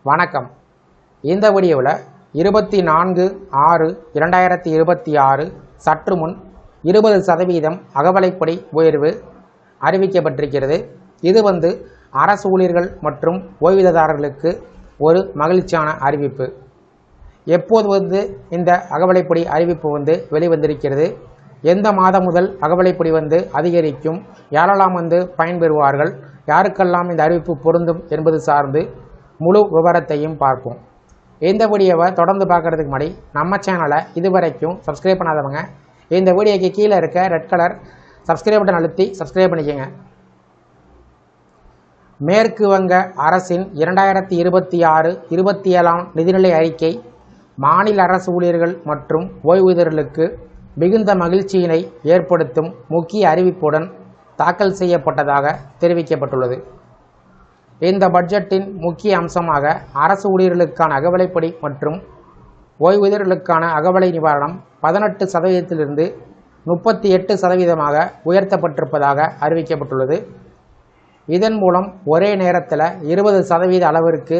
வணக்கம். இந்த வீடியோவில் 24/6/2026 சற்று முன் 20% அகவிலைப்படி உயர்வு அறிவிக்கப்பட்டிருக்கிறது. இது அரசு ஊழியர்கள் மற்றும் ஓய்வூதியதாரர்களுக்கு ஒரு மகிழ்ச்சியான அறிவிப்பு. எப்போது இந்த அகவிலைப்படி அறிவிப்பு வெளிவந்திருக்கிறது, எந்த மாதம் முதல் அகவிலைப்படி அதிகரிக்கும், யாரெல்லாம் பயன்பெறுவார்கள், யாருக்கெல்லாம் இந்த அறிவிப்பு பொருந்தும் என்பது சார்ந்து முழு விவரத்தையும் பார்ப்போம். இந்த வீடியோவை தொடர்ந்து பார்க்கறதுக்கு முன்னாடி நம்ம சேனலை இதுவரைக்கும் சப்ஸ்கிரைப் பண்ணாதவங்க இந்த வீடியோக்கு கீழே இருக்க ரெட் கலர் சப்ஸ்கிரைப் பட்டன் அழுத்தி சப்ஸ்கிரைப் பண்ணிக்கோங்க. மேற்கு வங்க அரசின் 2026-27 நிதிநிலை அறிக்கை மாநில அரசு ஊழியர்கள் மற்றும் ஓய்வூதியர்களுக்கு மிகுந்த மகிழ்ச்சியினை ஏற்படுத்தும் முக்கிய அறிவிப்புடன் தாக்கல் செய்யப்பட்டதாக தெரிவிக்கப்பட்டுள்ளது. இந்த பட்ஜெட்டின் முக்கிய அம்சமாக அரசு ஊழியர்களுக்கான அகவிலைப்படி மற்றும் ஓய்வூதியர்களுக்கான அகவிலை நிவாரணம் 18%இலிருந்து 38% உயர்த்தப்பட்டிருப்பதாக அறிவிக்கப்பட்டுள்ளது. இதன் மூலம் ஒரே நேரத்தில் 20% அளவிற்கு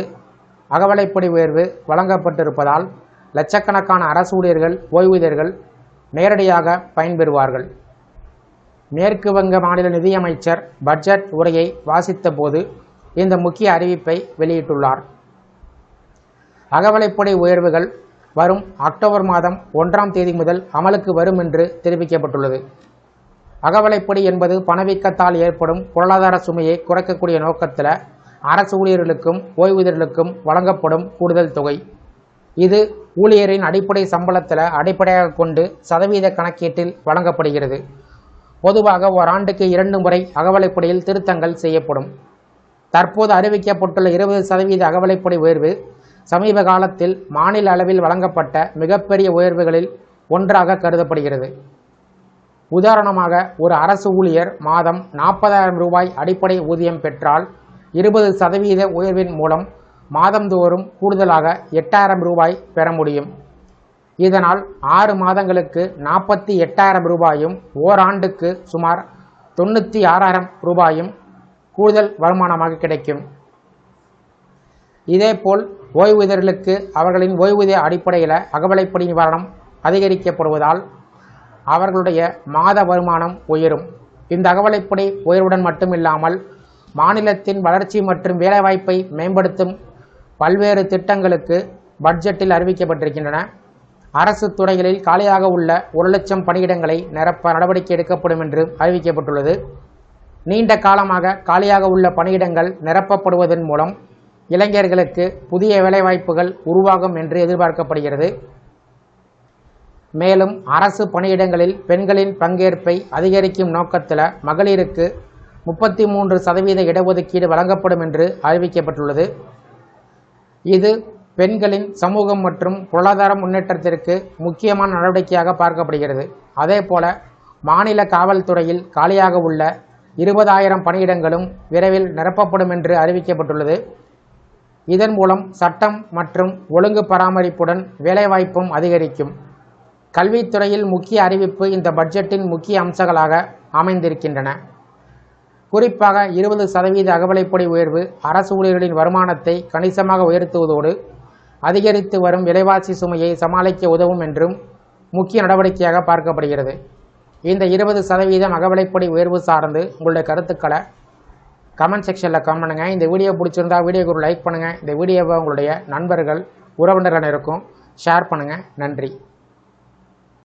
அகவிலைப்படி உயர்வு வழங்கப்பட்டிருப்பதால் லட்சக்கணக்கான அரசு ஊழியர்கள், ஓய்வூதியர்கள் நேரடியாக பயன்பெறுவார்கள். மேற்கு வங்க மாநில நிதியமைச்சர் பட்ஜெட் உரையை வாசித்த போது இந்த முக்கிய அறிவிப்பை வெளியிட்டுள்ளார். அகவிலைப்படி உயர்வுகள் வரும் அக்டோபர் மாதம் 1ஆம் தேதி முதல் அமலுக்கு வரும் என்று தெரிவிக்கப்பட்டுள்ளது. அகவிலைப்படி என்பது பணவீக்கத்தால் ஏற்படும் பொருளாதார சுமையை குறைக்கக்கூடிய நோக்கத்தில் அரசு ஊழியர்களுக்கும் ஓய்வூதியர்களுக்கும் வழங்கப்படும் கூடுதல் தொகை. இது ஊழியரின் அடிப்படை சம்பளத்தில் அடிப்படையாக கொண்டு சதவீத கணக்கீட்டில் வழங்கப்படுகிறது. பொதுவாக ஓராண்டுக்கு 2 முறை அகவிலைப்படியில் திருத்தங்கள் செய்யப்படும். தற்போது அறிவிக்கப்பட்டுள்ள 20% அகவிலைப்படி உயர்வு சமீப காலத்தில் மாநில அளவில் வழங்கப்பட்ட மிகப்பெரிய உயர்வுகளில் ஒன்றாக கருதப்படுகிறது. உதாரணமாக, ஒரு அரசு ஊழியர் மாதம் 40,000 ரூபாய் அடிப்படை ஊதியம் பெற்றால் 20% உயர்வின் மூலம் மாதந்தோறும் கூடுதலாக 8,000 ரூபாய் பெற முடியும். இதனால் 6 மாதங்களுக்கு 48,000 ரூபாயும், ஓராண்டுக்கு சுமார் 96,000 ரூபாயும் கூடுதல் வருமானமாக கிடைக்கும். இதேபோல் ஓய்வூதியர்களுக்கு அவர்களின் ஓய்வூதிய அடிப்படையில் அகவிலைப்படி நிவாரணம் அதிகரிக்கப்படுவதால் அவர்களுடைய மாத வருமானம் உயரும். இந்த அகவிலைப்படி உயர்வுடன் மட்டுமில்லாமல் மாநிலத்தின் வளர்ச்சி மற்றும் வேலைவாய்ப்பை மேம்படுத்தும் பல்வேறு திட்டங்களுக்கு பட்ஜெட்டில் அறிவிக்கப்பட்டிருக்கின்றன. அரசு துறைகளில் காலியாக உள்ள 1,00,000 பணியிடங்களை நிரப்ப நடவடிக்கை எடுக்கப்படும் என்று அறிவிக்கப்பட்டுள்ளது. நீண்ட காலமாக காலியாக உள்ள பணியிடங்கள் நிரப்பப்படுவதன் மூலம் இளைஞர்களுக்கு புதிய வேலைவாய்ப்புகள் உருவாகும் என்று எதிர்பார்க்கப்படுகிறது. மேலும் அரசு பணியிடங்களில் பெண்களின் பங்கேற்பை அதிகரிக்கும் நோக்கத்தில் மகளிருக்கு 33% இடஒதுக்கீடு வழங்கப்படும் என்று அறிவிக்கப்பட்டுள்ளது. இது பெண்களின் சமூகம் மற்றும் பொருளாதார முன்னேற்றத்திற்கு முக்கியமான நடவடிக்கையாக பார்க்கப்படுகிறது. அதேபோல மாநில காவல்துறையில் காலியாக உள்ள 20,000 பணியிடங்களும் விரைவில் நிரப்பப்படும் என்று அறிவிக்கப்பட்டுள்ளது. இதன் மூலம் சட்டம் மற்றும் ஒழுங்கு பராமரிப்புடன் வேலைவாய்ப்பும் அதிகரிக்கும். கல்வித்துறையில் முக்கிய அறிவிப்பு இந்த பட்ஜெட்டின் முக்கிய அம்சங்களாக அமைந்திருக்கின்றன. குறிப்பாக 20% அகவிலைப்படி உயர்வு அரசு ஊழியர்களின் வருமானத்தை கணிசமாக உயர்த்துவதோடு அதிகரித்து வரும் விலைவாசி சுமையை சமாளிக்க உதவும் என்றும் முக்கிய நடவடிக்கையாக பார்க்கப்படுகிறது. இந்த 20% அகவிலைப்படி உயர்வு சார்ந்து உங்களுடைய கருத்துக்களை கமெண்ட் செக்ஷனில் கமெண்ட் பண்ணுங்கள். இந்த வீடியோ பிடிச்சிருந்தா வீடியோக்கு ஒரு லைக் பண்ணுங்கள். இந்த வீடியோவை உங்களுடைய நண்பர்கள், உறவினர்கள் இருக்கும் ஷேர் பண்ணுங்கள். நன்றி.